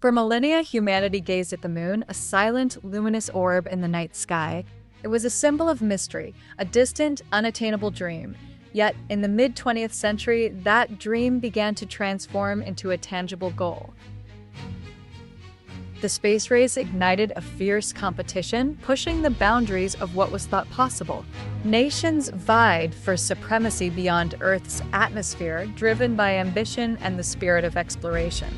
For millennia, humanity gazed at the moon, a silent, luminous orb in the night sky. It was a symbol of mystery, a distant, unattainable dream. Yet, in the mid-20th century, that dream began to transform into a tangible goal. The space race ignited a fierce competition, pushing the boundaries of what was thought possible. Nations vied for supremacy beyond Earth's atmosphere, driven by ambition and the spirit of exploration.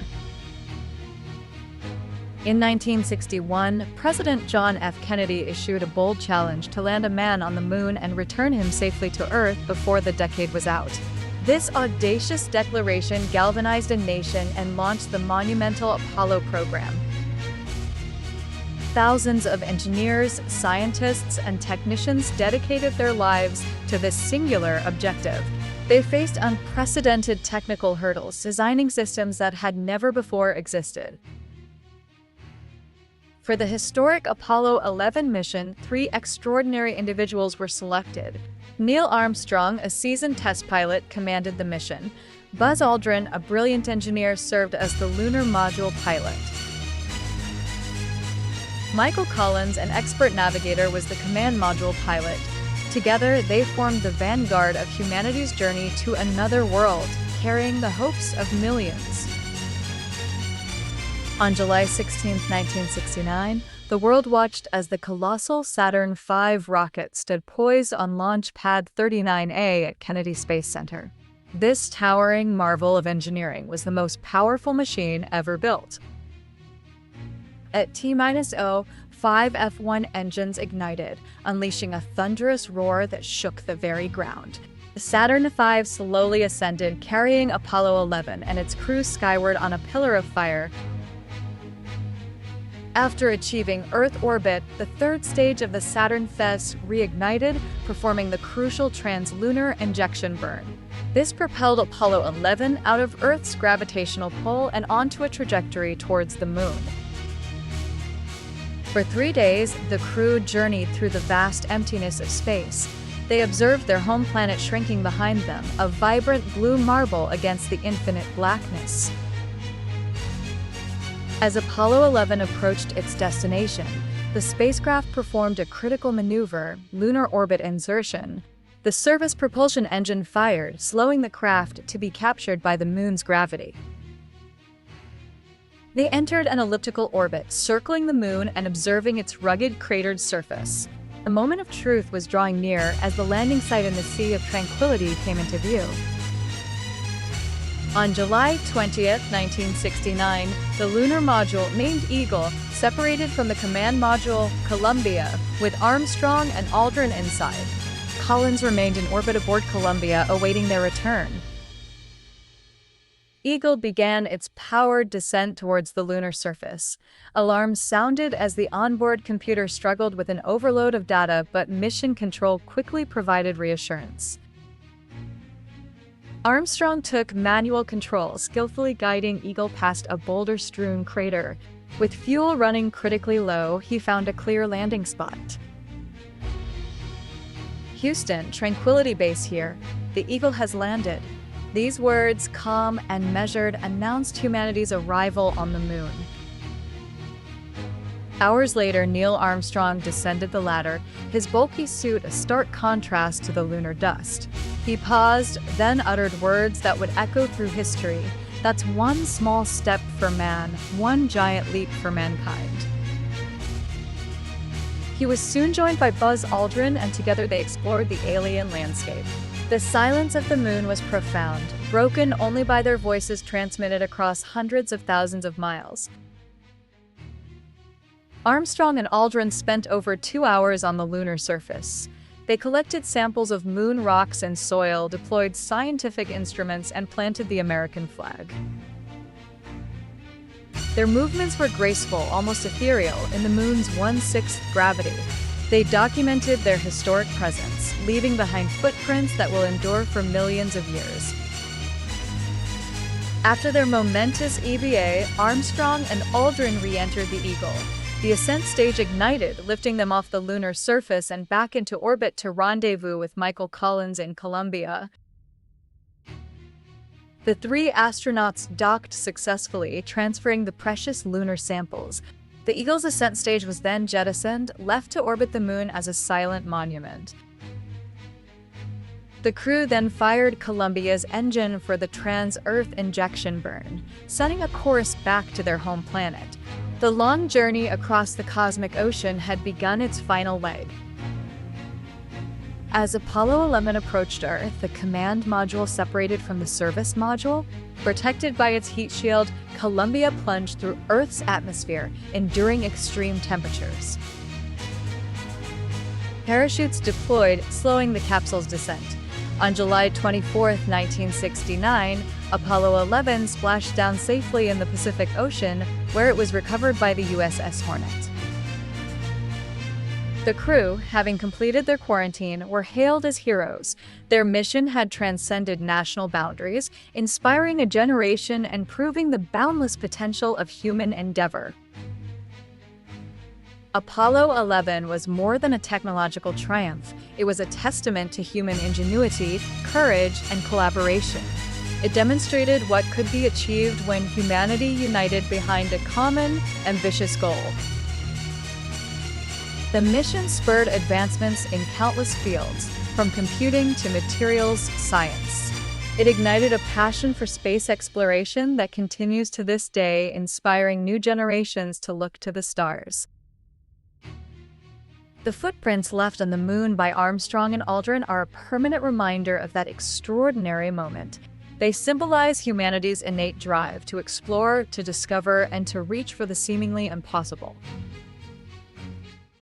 In 1961, President John F. Kennedy issued a bold challenge to land a man on the moon and return him safely to Earth before the decade was out. This audacious declaration galvanized a nation and launched the monumental Apollo program. Thousands of engineers, scientists, and technicians dedicated their lives to this singular objective. They faced unprecedented technical hurdles, designing systems that had never before existed. For the historic Apollo 11 mission, 3 extraordinary individuals were selected. Neil Armstrong, a seasoned test pilot, commanded the mission. Buzz Aldrin, a brilliant engineer, served as the lunar module pilot. Michael Collins, an expert navigator, was the command module pilot. Together, they formed the vanguard of humanity's journey to another world, carrying the hopes of millions. On July 16, 1969, the world watched as the colossal Saturn V rocket stood poised on Launch Pad 39A at Kennedy Space Center. This towering marvel of engineering was the most powerful machine ever built. At T-0, 5 F1 engines ignited, unleashing a thunderous roar that shook the very ground. The Saturn V slowly ascended, carrying Apollo 11 and its crew skyward on a pillar of fire. After achieving Earth orbit, the third stage of the Saturn V reignited, performing the crucial trans-lunar injection burn. This propelled Apollo 11 out of Earth's gravitational pull and onto a trajectory towards the moon. For 3 days, the crew journeyed through the vast emptiness of space. They observed their home planet shrinking behind them, a vibrant blue marble against the infinite blackness. As Apollo 11 approached its destination, the spacecraft performed a critical maneuver, lunar orbit insertion. The surface propulsion engine fired, slowing the craft to be captured by the moon's gravity. They entered an elliptical orbit, circling the moon and observing its rugged, cratered surface. The moment of truth was drawing near as the landing site in the Sea of Tranquility came into view. On July 20, 1969, the lunar module, named Eagle, separated from the command module Columbia, with Armstrong and Aldrin inside. Collins remained in orbit aboard Columbia, awaiting their return. Eagle began its powered descent towards the lunar surface. Alarms sounded as the onboard computer struggled with an overload of data, but mission control quickly provided reassurance. Armstrong took manual control, skillfully guiding Eagle past a boulder-strewn crater. With fuel running critically low, he found a clear landing spot. "Houston, Tranquility Base here. The Eagle has landed." These words, calm and measured, announced humanity's arrival on the moon. Hours later, Neil Armstrong descended the ladder, his bulky suit a stark contrast to the lunar dust. He paused, then uttered words that would echo through history. "That's one small step for man, one giant leap for mankind." He was soon joined by Buzz Aldrin, and together they explored the alien landscape. The silence of the moon was profound, broken only by their voices transmitted across hundreds of thousands of miles. Armstrong and Aldrin spent over 2 hours on the lunar surface. They collected samples of moon rocks and soil, deployed scientific instruments, and planted the American flag. Their movements were graceful, almost ethereal, in the moon's 1/6 gravity. They documented their historic presence, leaving behind footprints that will endure for millions of years. After their momentous EVA, Armstrong and Aldrin re-entered the Eagle. The ascent stage ignited, lifting them off the lunar surface and back into orbit to rendezvous with Michael Collins in Columbia. The three astronauts docked successfully, transferring the precious lunar samples. The Eagle's ascent stage was then jettisoned, left to orbit the moon as a silent monument. The crew then fired Columbia's engine for the trans-Earth injection burn, setting a course back to their home planet. The long journey across the cosmic ocean had begun its final leg. As Apollo 11 approached Earth, the command module separated from the service module. Protected by its heat shield, Columbia plunged through Earth's atmosphere, enduring extreme temperatures. Parachutes deployed, slowing the capsule's descent. On July 24, 1969, Apollo 11 splashed down safely in the Pacific Ocean, where it was recovered by the USS Hornet. The crew, having completed their quarantine, were hailed as heroes. Their mission had transcended national boundaries, inspiring a generation and proving the boundless potential of human endeavor. Apollo 11 was more than a technological triumph. It was a testament to human ingenuity, courage, and collaboration. It demonstrated what could be achieved when humanity united behind a common, ambitious goal. The mission spurred advancements in countless fields, from computing to materials science. It ignited a passion for space exploration that continues to this day, inspiring new generations to look to the stars. The footprints left on the moon by Armstrong and Aldrin are a permanent reminder of that extraordinary moment. They symbolize humanity's innate drive to explore, to discover, and to reach for the seemingly impossible.